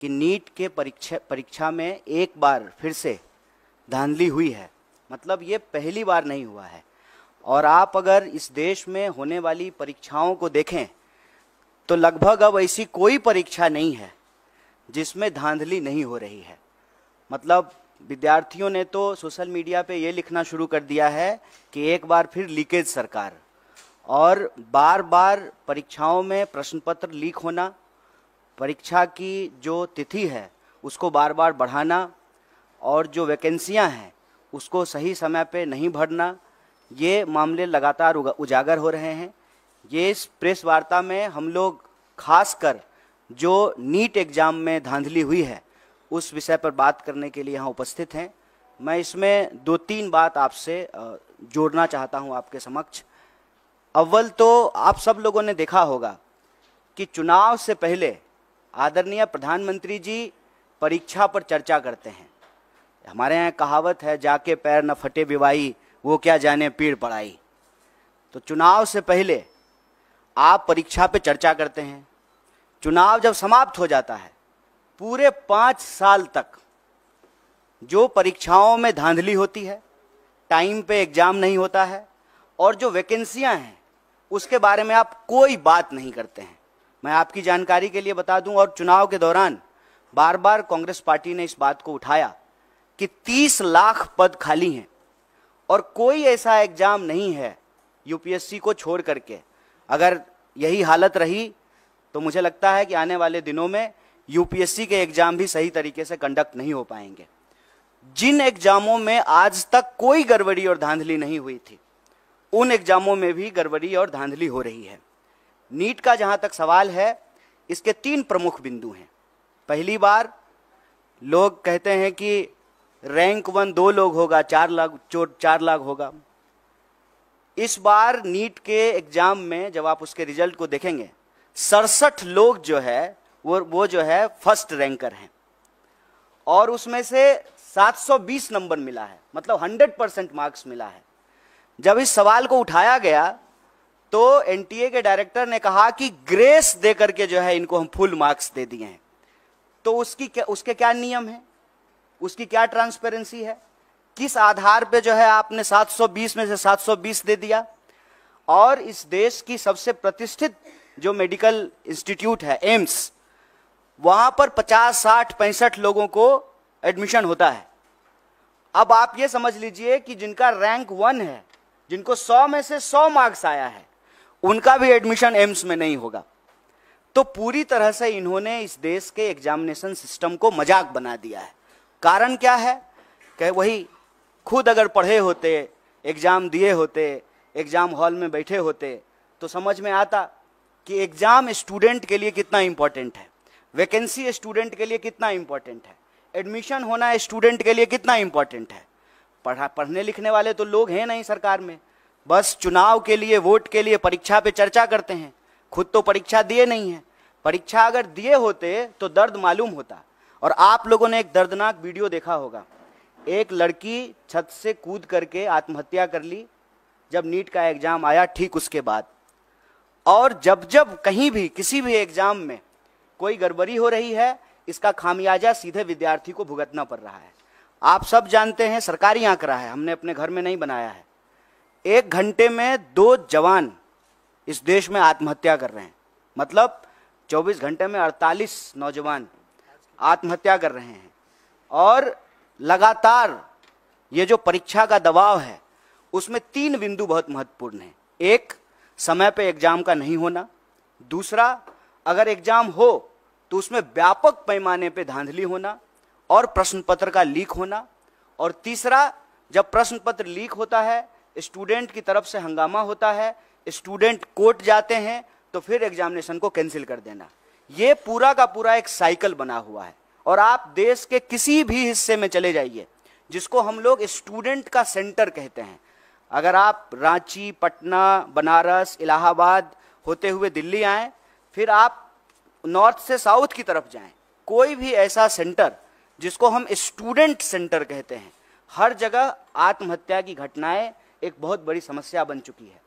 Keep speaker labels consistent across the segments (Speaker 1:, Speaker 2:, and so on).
Speaker 1: कि नीट के परीक्षा में एक बार फिर से धांधली हुई है। मतलब ये पहली बार नहीं हुआ है। और आप अगर इस देश में होने वाली परीक्षाओं को देखें तो लगभग अब ऐसी कोई परीक्षा नहीं है जिसमें धांधली नहीं हो रही है। मतलब विद्यार्थियों ने तो सोशल मीडिया पे ये लिखना शुरू कर दिया है कि एक बार फिर लीकेज सरकार, और बार बार परीक्षाओं में प्रश्न पत्र लीक होना, परीक्षा की जो तिथि है उसको बार बार बढ़ाना, और जो वैकेंसियां हैं उसको सही समय पे नहीं भरना, ये मामले लगातार उजागर हो रहे हैं। ये इस प्रेस वार्ता में हम लोग खासकर जो नीट एग्ज़ाम में धांधली हुई है उस विषय पर बात करने के लिए यहाँ उपस्थित हैं। मैं इसमें 2-3 बात आपसे जोड़ना चाहता हूँ आपके समक्ष। अव्वल तो आप सब लोगों ने देखा होगा कि चुनाव से पहले आदरणीय प्रधानमंत्री जी परीक्षा पर चर्चा करते हैं। हमारे यहाँ कहावत है, जाके पैर न फटे विवाई, वो क्या जाने पीड़ पड़ाई। तो चुनाव से पहले आप परीक्षा पे चर्चा करते हैं। चुनाव जब समाप्त हो जाता है, पूरे 5 साल तक जो परीक्षाओं में धांधली होती है, टाइम पे एग्जाम नहीं होता है, और जो वैकेंसियां हैं उसके बारे में आप कोई बात नहीं करते हैं। मैं आपकी जानकारी के लिए बता दूं, और चुनाव के दौरान बार बार कांग्रेस पार्टी ने इस बात को उठाया कि 30 लाख पद खाली हैं और कोई ऐसा एग्जाम नहीं है यूपीएससी को छोड़ करके। अगर यही हालत रही तो मुझे लगता है कि आने वाले दिनों में यूपीएससी के एग्जाम भी सही तरीके से कंडक्ट नहीं हो पाएंगे। जिन एग्जामों में आज तक कोई गड़बड़ी और धांधली नहीं हुई थी, उन एग्जामों में भी गड़बड़ी और धांधली हो रही है। नीट का जहां तक सवाल है, इसके 3 प्रमुख बिंदु हैं। पहली बार लोग कहते हैं कि रैंक 1 2 लोग होगा, 4 लाख होगा। इस बार नीट के एग्जाम में जब आप उसके रिजल्ट को देखेंगे, 67 लोग जो है वो जो है फर्स्ट रैंकर हैं, और उसमें से 720 नंबर मिला है, मतलब 100% मार्क्स मिला है। जब इस सवाल को उठाया गया तो एनटीए के डायरेक्टर ने कहा कि ग्रेस दे करके जो है इनको हम फुल मार्क्स दे दिए हैं। तो उसके क्या नियम है, उसकी क्या ट्रांसपेरेंसी है, किस आधार पे जो है आपने 720 में से 720 दे दिया। और इस देश की सबसे प्रतिष्ठित जो मेडिकल इंस्टीट्यूट है एम्स, वहां पर 50, 60, 65 लोगों को एडमिशन होता है। अब आप ये समझ लीजिए कि जिनका रैंक 1 है, जिनको 100 में से 100 मार्क्स आया है, उनका भी एडमिशन एम्स में नहीं होगा। तो पूरी तरह से इन्होंने इस देश के एग्जामिनेशन सिस्टम को मजाक बना दिया है। कारण क्या है कि वही खुद अगर पढ़े होते, एग्जाम दिए होते, एग्जाम हॉल में बैठे होते, तो समझ में आता कि एग्जाम स्टूडेंट के लिए कितना इंपॉर्टेंट है, वैकेंसी स्टूडेंट के लिए कितना इंपॉर्टेंट है, एडमिशन होना स्टूडेंट के लिए कितना इंपॉर्टेंट है। पढ़ने लिखने वाले तो लोग हैं नहीं सरकार में, बस चुनाव के लिए, वोट के लिए परीक्षा पे चर्चा करते हैं। खुद तो परीक्षा दिए नहीं है। परीक्षा अगर दिए होते तो दर्द मालूम होता। और आप लोगों ने एक दर्दनाक वीडियो देखा होगा, एक लड़की छत से कूद करके आत्महत्या कर ली जब नीट का एग्जाम आया ठीक उसके बाद। और जब जब कहीं भी किसी भी एग्जाम में कोई गड़बड़ी हो रही है, इसका खामियाजा सीधे विद्यार्थी को भुगतना पड़ रहा है। आप सब जानते हैं, सरकारी आंकड़ा है, हमने अपने घर में नहीं बनाया है, 1 घंटे में 2 जवान इस देश में आत्महत्या कर रहे हैं। मतलब 24 घंटे में 48 नौजवान आत्महत्या कर रहे हैं। और लगातार ये जो परीक्षा का दबाव है उसमें 3 बिंदु बहुत महत्वपूर्ण हैं। एक, समय पे एग्जाम का नहीं होना। दूसरा, अगर एग्जाम हो तो उसमें व्यापक पैमाने पे धांधली होना और प्रश्न पत्र का लीक होना। और तीसरा, जब प्रश्न पत्र लीक होता है, स्टूडेंट की तरफ से हंगामा होता है, स्टूडेंट कोर्ट जाते हैं, तो फिर एग्जामिनेशन को कैंसिल कर देना। ये पूरा का पूरा एक साइकिल बना हुआ है। और आप देश के किसी भी हिस्से में चले जाइए, जिसको हम लोग स्टूडेंट का सेंटर कहते हैं, अगर आप रांची, पटना, बनारस, इलाहाबाद होते हुए दिल्ली आएँ, फिर आप नॉर्थ से साउथ की तरफ जाएं, कोई भी ऐसा सेंटर जिसको हम स्टूडेंट सेंटर कहते हैं, हर जगह आत्महत्या की घटनाएं एक बहुत बड़ी समस्या बन चुकी है।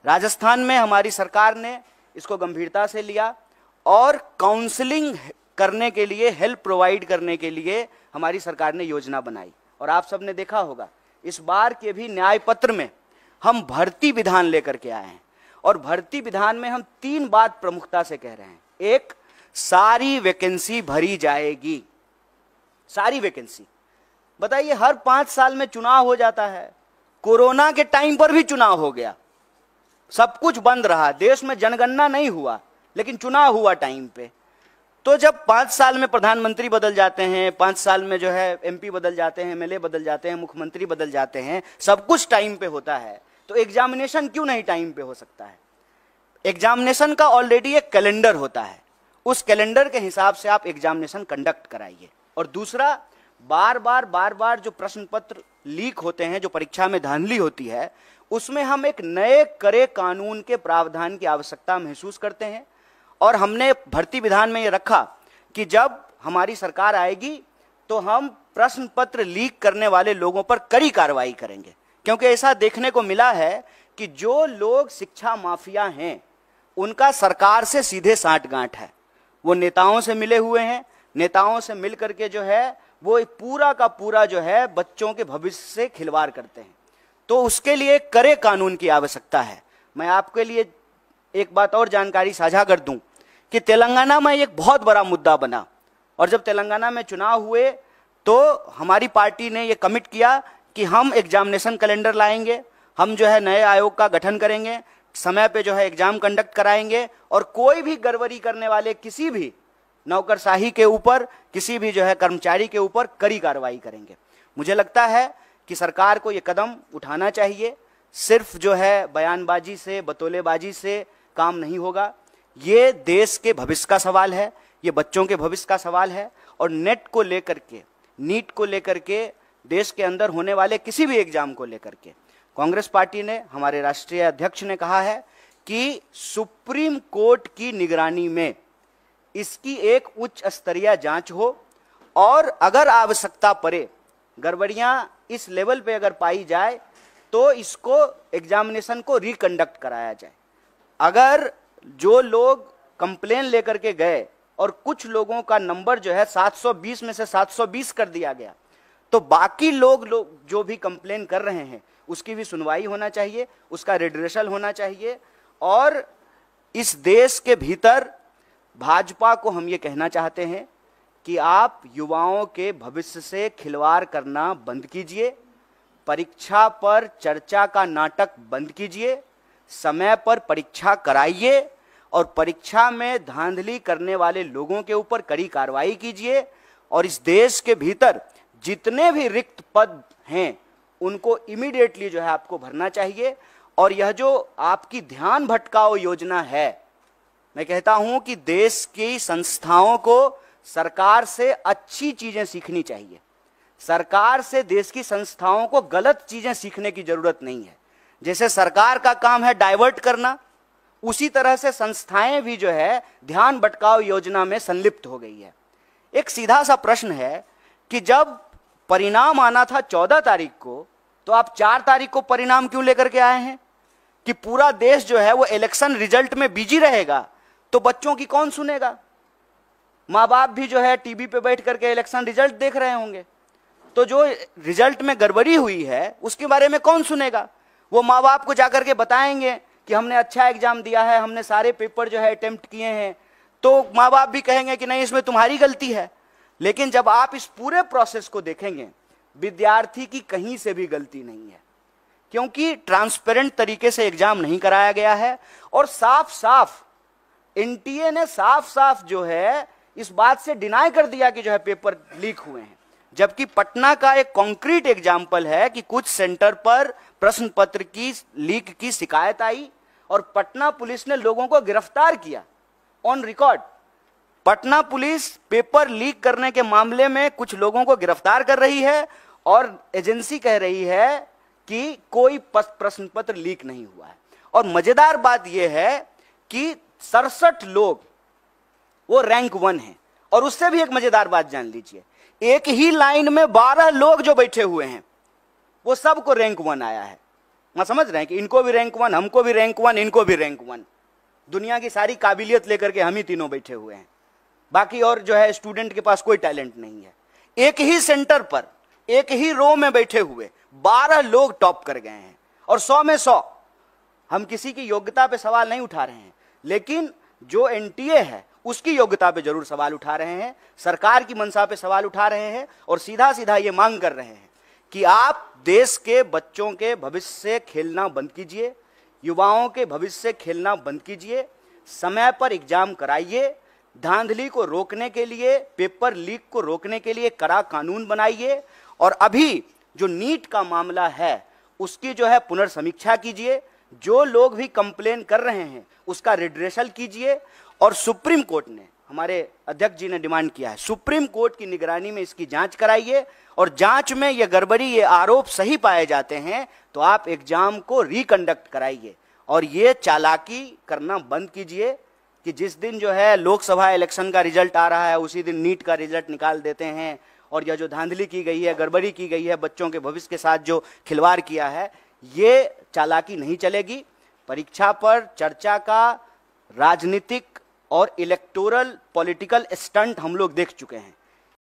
Speaker 1: राजस्थान में हमारी सरकार ने इसको गंभीरता से लिया और काउंसलिंग करने के लिए, हेल्प प्रोवाइड करने के लिए हमारी सरकार ने योजना बनाई। और आप सबने देखा होगा इस बार के भी न्याय पत्र में हम भर्ती विधान लेकर के आए हैं, और भर्ती विधान में हम 3 बात प्रमुखता से कह रहे हैं। एक, सारी वैकेंसी भरी जाएगी, सारी वैकेंसी। बताइए, हर 5 साल में चुनाव हो जाता है, कोरोना के टाइम पर भी चुनाव हो गया, सब कुछ बंद रहा, देश में जनगणना नहीं हुआ, लेकिन चुनाव हुआ टाइम पे। तो जब 5 साल में प्रधानमंत्री बदल जाते हैं, 5 साल में जो है एमपी बदल जाते हैं, एमएलए बदल जाते हैं, मुख्यमंत्री बदल जाते हैं, सब कुछ टाइम पे होता है, तो एग्जामिनेशन क्यों नहीं टाइम पे हो सकता है? एग्जामिनेशन का ऑलरेडी एक कैलेंडर होता है, उस कैलेंडर के हिसाब से आप एग्जामिनेशन कंडक्ट कराइए। और दूसरा, बार बार जो प्रश्न पत्र लीक होते हैं, जो परीक्षा में धांधली होती है, उसमें हम एक नए कड़े कानून के प्रावधान की आवश्यकता महसूस करते हैं। और हमने भर्ती विधान में ये रखा कि जब हमारी सरकार आएगी तो हम प्रश्न पत्र लीक करने वाले लोगों पर कड़ी कार्रवाई करेंगे, क्योंकि ऐसा देखने को मिला है कि जो लोग शिक्षा माफिया हैं उनका सरकार से सीधे साठगांठ है। वो नेताओं से मिले हुए हैं, नेताओं से मिल करके जो है वो पूरा का पूरा जो है बच्चों के भविष्य से खिलवाड़ करते हैं। तो उसके लिए कड़े कानून की आवश्यकता है। मैं आपके लिए एक बात और जानकारी साझा कर दूं कि तेलंगाना में एक बहुत बड़ा मुद्दा बना, और जब तेलंगाना में चुनाव हुए तो हमारी पार्टी ने यह कमिट किया कि हम एग्जामिनेशन कैलेंडर लाएंगे, हम जो है नए आयोग का गठन करेंगे, समय पे जो है एग्जाम कंडक्ट कराएंगे, और कोई भी गड़बड़ी करने वाले किसी भी नौकरशाही के ऊपर, किसी भी जो है कर्मचारी के ऊपर कड़ी कार्रवाई करेंगे। मुझे लगता है कि सरकार को ये कदम उठाना चाहिए। सिर्फ जो है बयानबाजी से, बतौलेबाजी से काम नहीं होगा। ये देश के भविष्य का सवाल है, ये बच्चों के भविष्य का सवाल है। और नेट को लेकर के, नीट को लेकर के, देश के अंदर होने वाले किसी भी एग्जाम को लेकर के कांग्रेस पार्टी ने, हमारे राष्ट्रीय अध्यक्ष ने कहा है कि सुप्रीम कोर्ट की निगरानी में इसकी एक उच्च स्तरीय जांच हो, और अगर आवश्यकता पड़े, गड़बड़ियां इस लेवल पे अगर पाई जाए तो इसको एग्जामिनेशन को रिकंडक्ट कराया जाए। अगर जो लोग कंप्लेन लेकर के गए और कुछ लोगों का नंबर जो है 720 में से 720 कर दिया गया, तो बाकी लोग जो भी कंप्लेन कर रहे हैं उसकी भी सुनवाई होना चाहिए, उसका रिड्रेसल होना चाहिए। और इस देश के भीतर भाजपा को हम ये कहना चाहते हैं कि आप युवाओं के भविष्य से खिलवाड़ करना बंद कीजिए, परीक्षा पर चर्चा का नाटक बंद कीजिए, समय पर परीक्षा कराइए, और परीक्षा में धांधली करने वाले लोगों के ऊपर कड़ी कार्रवाई कीजिए। और इस देश के भीतर जितने भी रिक्त पद हैं उनको इमीडिएटली जो है आपको भरना चाहिए। और यह जो आपकी ध्यान भटकाओ योजना है, मैं कहता हूं कि देश की संस्थाओं को सरकार से अच्छी चीजें सीखनी चाहिए। सरकार से देश की संस्थाओं को गलत चीजें सीखने की जरूरत नहीं है। जैसे सरकार का काम है डाइवर्ट करना, उसी तरह से संस्थाएं भी जो है ध्यान भटकाओ योजना में संलिप्त हो गई है। एक सीधा सा प्रश्न है कि जब परिणाम आना था 14 तारीख को, तो आप 4 तारीख को परिणाम क्यों लेकर के आए हैं? कि पूरा देश जो है वो इलेक्शन रिजल्ट में बिजी रहेगा, तो बच्चों की कौन सुनेगा? माँ बाप भी जो है टीवी पे बैठ करके इलेक्शन रिजल्ट देख रहे होंगे, तो जो रिजल्ट में गड़बड़ी हुई है उसके बारे में कौन सुनेगा? वो माँ बाप को जाकर के बताएंगे कि हमने अच्छा एग्जाम दिया है, हमने सारे पेपर जो है अटेम्प्ट किए हैं, तो माँ बाप भी कहेंगे कि नहीं, इसमें तुम्हारी गलती है। लेकिन जब आप इस पूरे प्रोसेस को देखेंगे, विद्यार्थी की कहीं से भी गलती नहीं है, क्योंकि ट्रांसपेरेंट तरीके से एग्जाम नहीं कराया गया है। और साफ साफ एनटीए ने साफ साफ जो है इस बात से डिनाई कर दिया कि जो है पेपर लीक हुए हैं। जबकि पटना का एक कॉन्क्रीट एग्जाम्पल है कि कुछ सेंटर पर प्रश्न पत्र की लीक की शिकायत आई और पटना पुलिस ने लोगों को गिरफ्तार किया on record. Patna police paper leak करने के मामले में कुछ लोगों को गिरफ्तार कर रही है और एजेंसी कह रही है कि कोई प्रश्न पत्र लीक नहीं हुआ है। और मजेदार बात यह है कि 67 लोग वो रैंक 1 है। और उससे भी एक मजेदार बात जान लीजिए, एक ही लाइन में 12 लोग जो बैठे हुए हैं वो सबको रैंक 1 आया है। मैं समझ रहे हैं कि इनको भी रैंक 1, हमको भी रैंक 1, इनको भी रैंक 1। दुनिया की सारी काबिलियत लेकर के हम ही तीनों बैठे हुए हैं। बाकी और जो है स्टूडेंट के पास कोई टैलेंट नहीं है। एक ही सेंटर पर एक ही रो में बैठे हुए 12 लोग टॉप कर गए हैं, और 100 में 100। हम किसी की योग्यता पे सवाल नहीं उठा रहे हैं, लेकिन जो एनटीए है उसकी योग्यता पे जरूर सवाल उठा रहे हैं, सरकार की मंशा पे सवाल उठा रहे हैं, और सीधा सीधा ये मांग कर रहे हैं कि आप देश के बच्चों के भविष्य से खेलना बंद कीजिए, युवाओं के भविष्य से खेलना बंद कीजिए, समय पर एग्जाम कराइए, धांधली को रोकने के लिए, पेपर लीक को रोकने के लिए कड़ा कानून बनाइए, और अभी जो नीट का मामला है उसकी जो है पुनर्समीक्षा कीजिए, जो लोग भी कंप्लेन कर रहे हैं उसका रिड्रेसल कीजिए, और सुप्रीम कोर्ट ने, हमारे अध्यक्ष जी ने डिमांड किया है, सुप्रीम कोर्ट की निगरानी में इसकी जांच कराइए, और जांच में ये गड़बड़ी, ये आरोप सही पाए जाते हैं तो आप एग्जाम को रिकंडक्ट कराइए, और ये चालाकी करना बंद कीजिए कि जिस दिन जो है लोकसभा इलेक्शन का रिजल्ट आ रहा है उसी दिन नीट का रिजल्ट निकाल देते हैं, और यह जो धांधली की गई है, गड़बड़ी की गई है, बच्चों के भविष्य के साथ जो खिलवाड़ किया है, ये चालाकी नहीं चलेगी। परीक्षा पर चर्चा का राजनीतिक और इलेक्टोरल पॉलिटिकल स्टंट हम लोग देख चुके हैं।